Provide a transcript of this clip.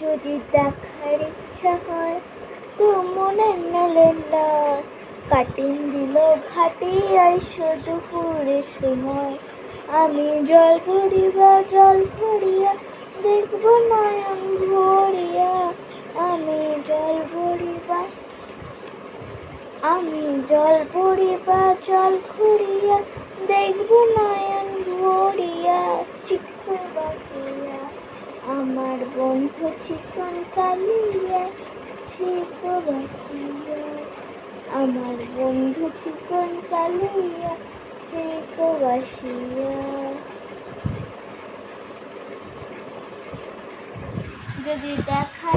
যদি দেখার ইচ্ছা হয় তো মনে মেলেন না, কাটিং দিল ঘাটিয়ায় দুপুরের সময়। আমি জল ভরিয়া দেখব নয়ন ভরিয়া, আমি জল ভরিবা জল ভরিয়া দেখব নয়ন ভরিয়া। চিকু বাসিয়া আমার বন্ধু চিকন কালিয়া, চিকু বাসিয়া আমার বন্ধু চিকন কালিয়া, চিকু বাসিয়া। যদি দেখা